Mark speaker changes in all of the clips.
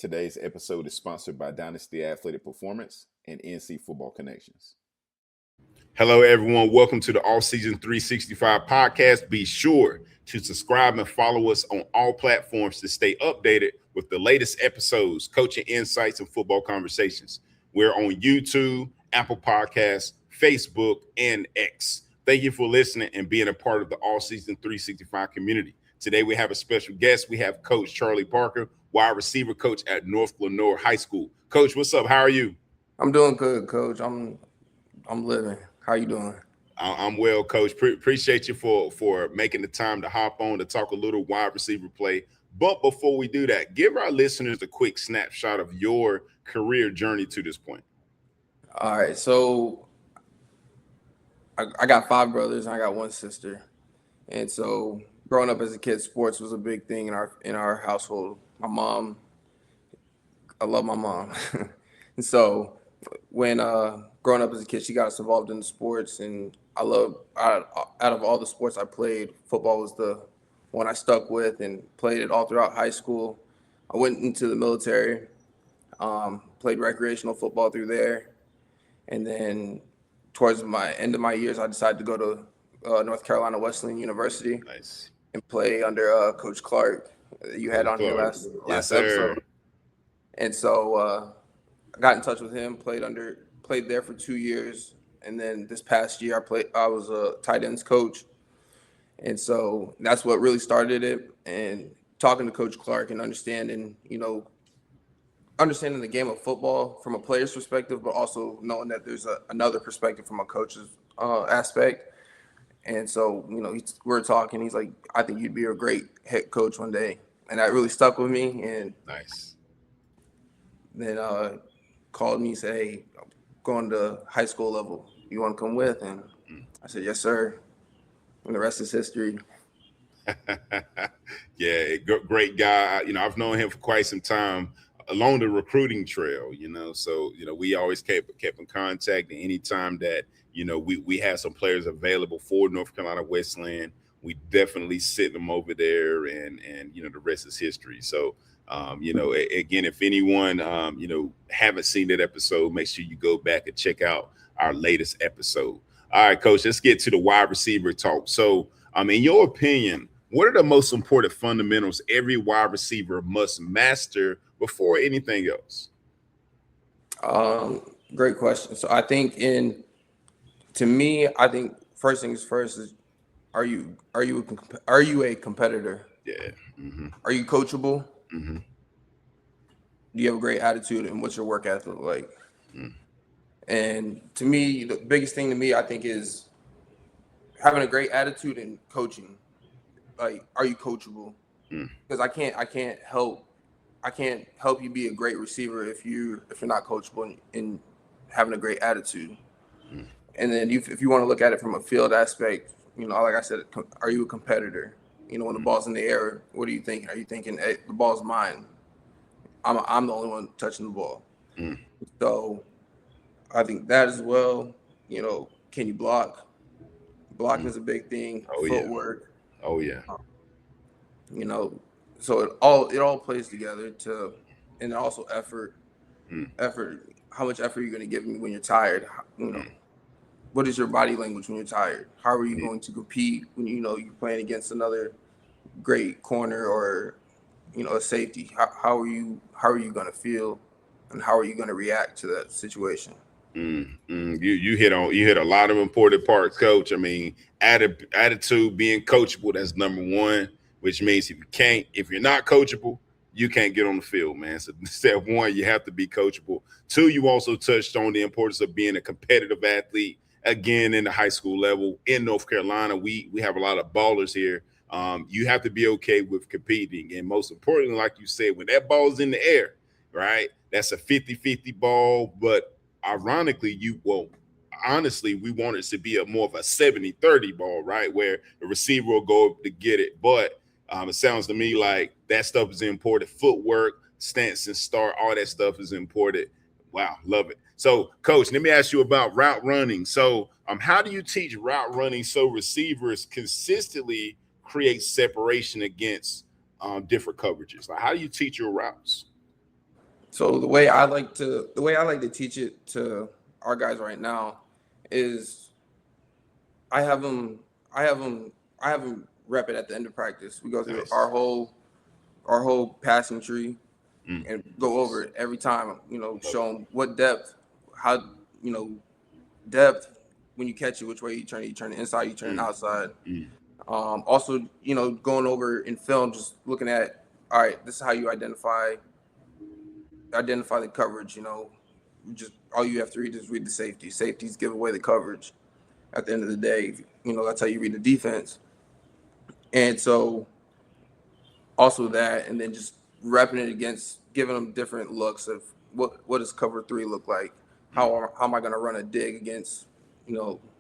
Speaker 1: Today's episode is sponsored by Dynasty Athletic Performance and NC Football Connections.
Speaker 2: Hello, everyone. Welcome to the All Season 365 podcast. Be sure to subscribe and follow us on all platforms to stay updated with the latest episodes, coaching insights, and football conversations. We're on YouTube, Apple Podcasts, Facebook, and X. Thank you for listening and being a part of the All Season 365 community. Today, we have a special guest. We have Coach Charlie Parker, wide receiver coach at North Lenoir High School. Coach, what's up? How are you?
Speaker 3: I'm doing good, Coach. I'm living. How you doing?
Speaker 2: I'm well, Coach. Appreciate you for making the time to hop on to talk a little wide receiver play. But before we do that, give our listeners a quick snapshot of your career journey to this point.
Speaker 3: All right. So I got 5 brothers and I got 1 sister. And so growing up as a kid, sports was a big thing in our household. My mom, I love my mom. And so when growing up as a kid, she got us involved in the sports, and out of all the sports I played, football was the one I stuck with and played it all throughout high school. I went into the military, played recreational football through there, and then towards my end of my years, I decided to go to North Carolina Wesleyan University.
Speaker 2: Nice.
Speaker 3: And play under Coach Clark. You had on here last episode. And so I got in touch with him, played there for 2 years, and then this past year I was a tight ends coach. And so that's what really started it. And talking to Coach Clark and understanding the game of football from a player's perspective, but also knowing that there's another perspective from a coach's aspect. And so, we're talking. He's like, I think you'd be a great head coach one day. And that really stuck with me. And
Speaker 2: nice.
Speaker 3: Then called me and said, hey, I'm going to high school level. You want to come with? And I said, yes, sir. And the rest is history.
Speaker 2: Yeah, great guy. I've known him for quite some time along the recruiting trail, So, we always kept in contact. And anytime that, we had some players available for North Carolina Wesleyan, we definitely sit them over there, and the rest is history. So, again, if anyone, haven't seen that episode, make sure you go back and check out our latest episode. All right, Coach, let's get to the wide receiver talk. So, in your opinion, what are the most important fundamentals every wide receiver must master before anything else?
Speaker 3: Great question. So I think I think first things first is, are you a competitor?
Speaker 2: Yeah. Mm-hmm.
Speaker 3: Are you coachable?
Speaker 2: Mm-hmm.
Speaker 3: Do you have a great attitude, and what's your work ethic like? And to me, the biggest thing to me, I think, is having a great attitude and coaching. Like, are you coachable? Because I can't help you be a great receiver if you're not coachable and having a great attitude. And then if you want to look at it from a field aspect, like I said, are you a competitor? When the ball's in the air, what are you thinking? Are you thinking, hey, the ball's mine? I'm the only one touching the ball. So I think that as well. Can you block? Blocking is a big thing. Footwork.
Speaker 2: Yeah. Oh yeah.
Speaker 3: So it all plays together and also effort. Effort. How much effort are you going to give me when you're tired? What is your body language when you're tired? How are you going to compete when you're playing against another great corner or a safety? How are you going to feel, and how are you going to react to that situation?
Speaker 2: You hit a lot of important parts, Coach. Attitude, being coachable, that's number one. Which means if you're not coachable, you can't get on the field, man. So step one, you have to be coachable. 2, you also touched on the importance of being a competitive athlete. Again, in the high school level in North Carolina, we have a lot of ballers here. You have to be okay with competing. And most importantly, like you said, when that ball's in the air, right, that's a 50-50 ball. But ironically, honestly, we want it to be more of a 70-30 ball, right, where the receiver will go to get it. But it sounds to me like that stuff is important. Footwork, stance and start, all that stuff is important. Wow, love it. So, Coach, let me ask you about route running. So, how do you teach route running so receivers consistently create separation against different coverages? Like, how do you teach your routes?
Speaker 3: So the way I like to teach it to our guys right now is I have them I have them I have them rep it at the end of practice. We go through
Speaker 2: Nice.
Speaker 3: our whole passing tree
Speaker 2: Mm.
Speaker 3: and go over it every time. Show them what depth, how depth when you catch it, which way you turn it. You turn it inside, you turn it outside.
Speaker 2: Mm.
Speaker 3: Also, going over in film, just looking at, all right, this is how you identify the coverage. Just all you have to read is read the safety. Safeties give away the coverage. At the end of the day, that's how you read the defense. And so also that, and then just repping it against, giving them different looks of what does cover 3 look like? How am I going to run a dig against,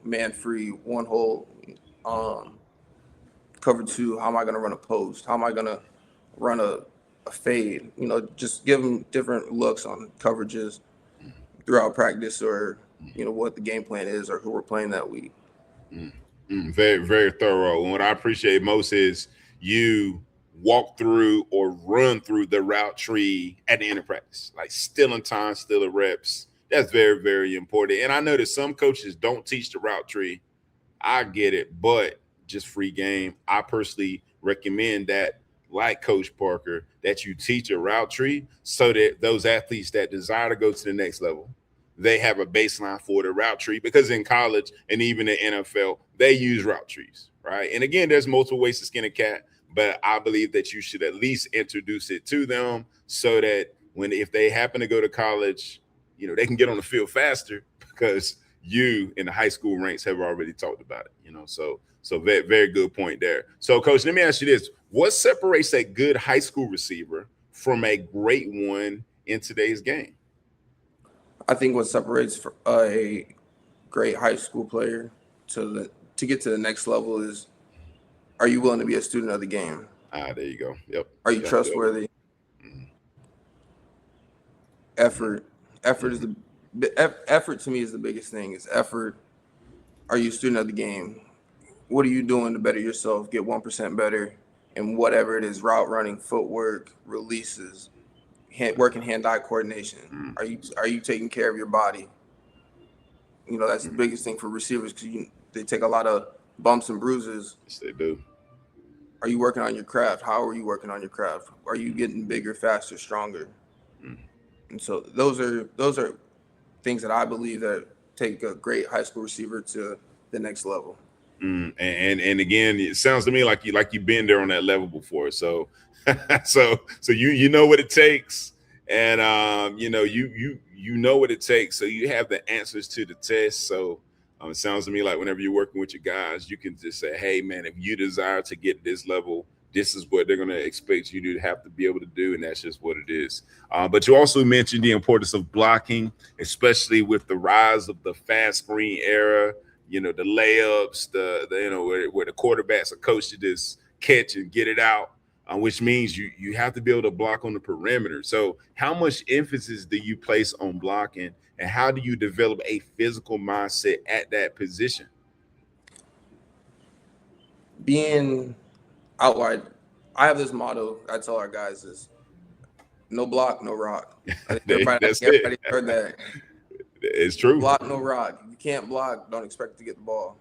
Speaker 3: man free, one hole, cover 2? How am I going to run a post? How am I going to run a fade? Just give them different looks on coverages throughout practice, or what the game plan is, or who we're playing that week.
Speaker 2: Very, very thorough. And what I appreciate most is you walk through or run through the route tree at the end of practice, like still in time, still in reps. That's very, very important. And I know that some coaches don't teach the route tree. I get it, but just free game. I personally recommend that, like Coach Parker, that you teach a route tree so that those athletes that desire to go to the next level, they have a baseline for the route tree, because in college and even in NFL, they use route trees, right? And again, there's multiple ways to skin a cat, but I believe that you should at least introduce it to them so that if they happen to go to college, they can get on the field faster because you in the high school ranks have already talked about it, so very, very good point there. So Coach, let me ask you this: what separates a good high school receiver from a great one in today's game?
Speaker 3: I think what separates a great high school player to get to the next level is, are you willing to be a student of the game?
Speaker 2: There you go. Yep.
Speaker 3: Are you trustworthy?
Speaker 2: Mm-hmm.
Speaker 3: Effort is effort to me is the biggest thing. Is effort. Are you a student of the game? What are you doing to better yourself? Get 1% better in whatever it is: route running, footwork, releases, working hand-eye coordination. Are you taking care of your body? That's the biggest thing for receivers, because they take a lot of bumps and bruises.
Speaker 2: Yes, they do.
Speaker 3: Are you working on your craft? How are you working on your craft? Are you getting bigger, faster, stronger? And so those are things that I believe that take a great high school receiver to the next level.
Speaker 2: And again, it sounds to me like you've been there on that level before. So so you know what it takes, and you know what it takes. So you have the answers to the test. So it sounds to me like whenever you're working with your guys, you can just say, hey man, if you desire to get this level, this is what they're going to expect you to have to be able to do, and that's just what it is. But you also mentioned the importance of blocking, especially with the rise of the fast screen era. The layups, where the quarterbacks are coached to just catch and get it out, which means you have to be able to block on the perimeter. So how much emphasis do you place on blocking, and how do you develop a physical mindset at that position?
Speaker 3: Being out wide, I have this motto I tell our guys is, no block, no rock. I think everybody heard that.
Speaker 2: It's true.
Speaker 3: Block, no rock. If you can't block, don't expect to get the ball.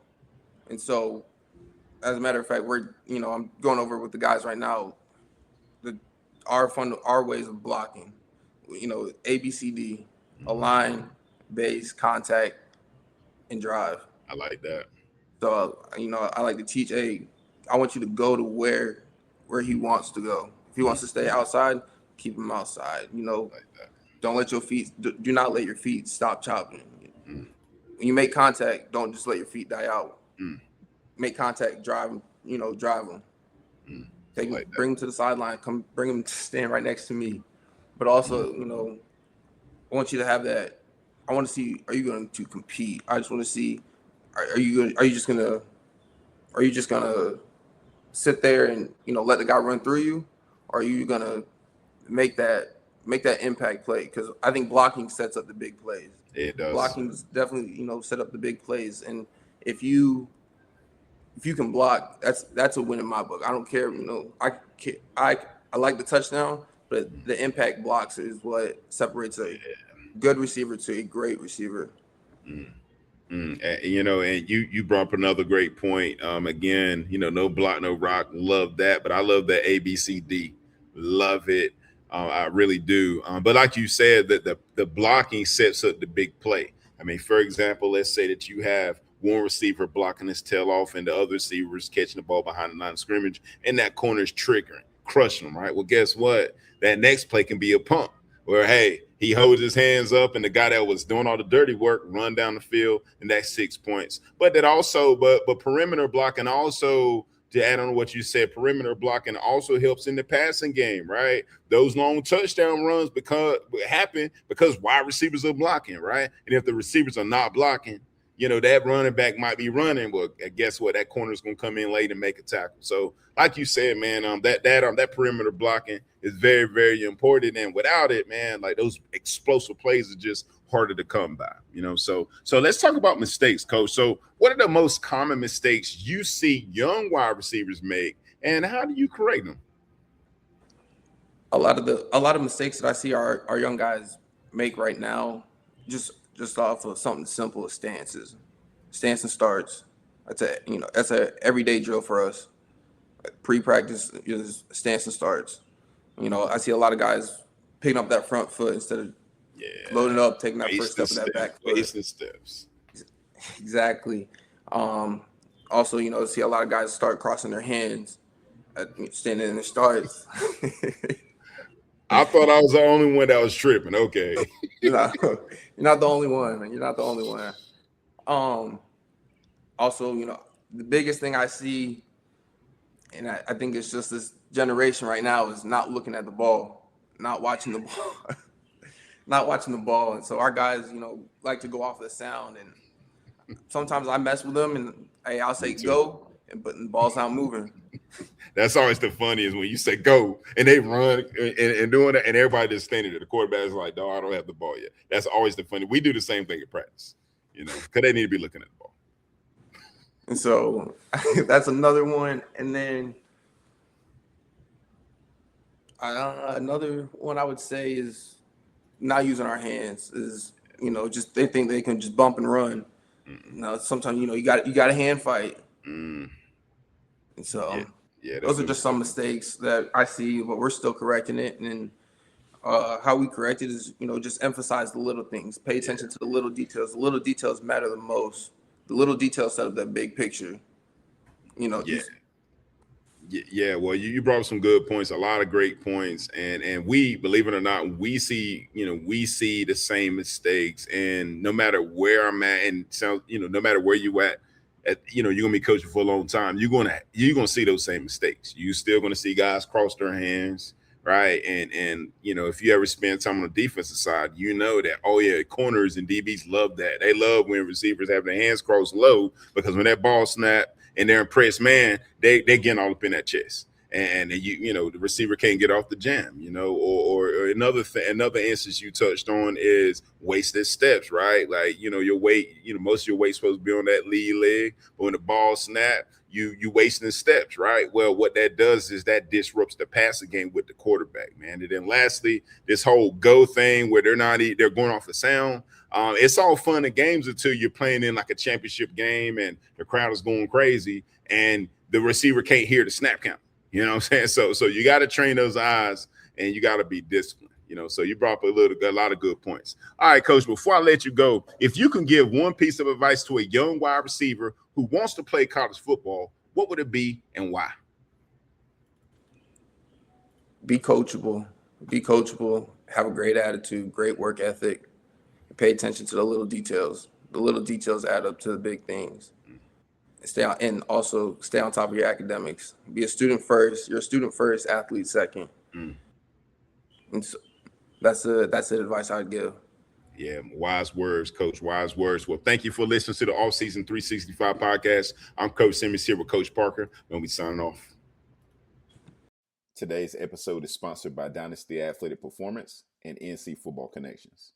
Speaker 3: And so, as a matter of fact, I'm going over with the guys right now our ways of blocking. ABCD: align, base, contact, and drive.
Speaker 2: I like that.
Speaker 3: So I like to teach. I want you to go to where he wants to go. If he wants to stay outside, keep him outside.
Speaker 2: Like that.
Speaker 3: Don't let your feet. Do not let your feet stop chopping. When you make contact, don't just let your feet die out. Make contact, drive them. Drive them. Take them, bring them to the sideline. Come, bring them to stand right next to me. But also, I want you to have that. I want to see, are you going to compete? I just want to see, are you just gonna sit there and let the guy run through you, or are you gonna make that impact play? Because I think blocking sets up the big plays.
Speaker 2: It does.
Speaker 3: Blocking is definitely set up the big plays, and if you can block, that's a win in my book. I don't care. I like the touchdown, but the impact blocks is what separates a good receiver to a great receiver.
Speaker 2: And, and you brought up another great point. Again, no block, no rock. Love that, but I love that ABCD. Love it. I really do. But like you said, that the blocking sets up the big play. I mean, for example, let's say that you have one receiver blocking his tail off, and the other receivers catching the ball behind the line of scrimmage, and that corner is triggering, crushing them. Right. Well, guess what? That next play can be a pump. Where, hey, he holds his hands up and the guy that was doing all the dirty work run down the field, and that's 6 points. But that also, but perimeter blocking also, to add on to what you said, perimeter blocking also helps in the passing game, right? Those long touchdown runs happen because wide receivers are blocking, right? And if the receivers are not blocking, that running back might be running. Well, guess what? That corner is going to come in late and make a tackle. So, like you said, man, that perimeter blocking is very, very important. And without it, man, like those explosive plays are just harder to come by. So let's talk about mistakes, Coach. So, what are the most common mistakes you see young wide receivers make, and how do you correct them?
Speaker 3: A lot of mistakes that I see our young guys make right now, just off of something simple as stances and starts. That's a everyday drill for us. Pre-practice is stance and starts. I see a lot of guys picking up that front foot instead of loading up, taking that first step of that back foot.
Speaker 2: Wasting steps.
Speaker 3: Exactly. Also, see a lot of guys start crossing their hands, standing in the starts.
Speaker 2: I thought I was the only one that was tripping. Okay.
Speaker 3: You're not the only one, man. You're not the only one. Also, the biggest thing I see, and I think it's just this generation right now, is not looking at the ball, not watching the ball, not watching the ball. And so our guys, like to go off the sound. And sometimes I mess with them, and hey, I'll say go, but the ball's not moving.
Speaker 2: That's always the funniest when you say go and they run and doing it, and everybody just standing there. The quarterback is like, "No, I don't have the ball yet." That's always the funny. We do the same thing in practice, because they need to be looking at the ball.
Speaker 3: And so that's another one. And then another one I would say is not using our hands. Is just they think they can just bump and run. Sometimes you got a hand fight. And so those are just some mistakes that I see, but we're still correcting it. And how we correct it is, just emphasize the little things. Pay attention to the little details. The little details matter the most. The little details set up that big picture.
Speaker 2: Well, you brought up some good points, a lot of great points, and we, believe it or not, we see the same mistakes, and no matter where I'm at, and no matter where you at, you're gonna be coaching for a long time, you're gonna see those same mistakes. You're still gonna see guys cross their hands, right? And if you ever spend time on the defensive side, that corners and DBs love that. They love when receivers have their hands crossed low, because when that ball snap and they're impressed, man, they getting all up in that chest, and the receiver can't get off the jam, or another instance you touched on is wasted steps, right? Like, your weight, most of your weight's supposed to be on that lead leg, but when the ball snap, you wasting steps, right? Well, what that does is that disrupts the passing game with the quarterback, man. And then lastly, this whole go thing where they're going off the sound. It's all fun and games until you're playing in like a championship game and the crowd is going crazy and the receiver can't hear the snap count. You know what I'm saying? So you got to train those eyes and you got to be disciplined. So you brought up a lot of good points. All right, Coach, before I let you go, if you can give one piece of advice to a young wide receiver who wants to play college football, what would it be and why?
Speaker 3: Be coachable. Have a great attitude, great work ethic. Pay attention to the little details. The little details add up to the big things. Also stay on top of your academics. Be a student first. You're a student first, athlete second. And so that's the advice I'd give.
Speaker 2: Yeah, wise words, Coach. Wise words. Well, thank you for listening to the Offseason 365 podcast. I'm Coach Simmons here with Coach Parker, and we signing off.
Speaker 1: Today's episode is sponsored by Dynasty Athletic Performance and NC Football Connections.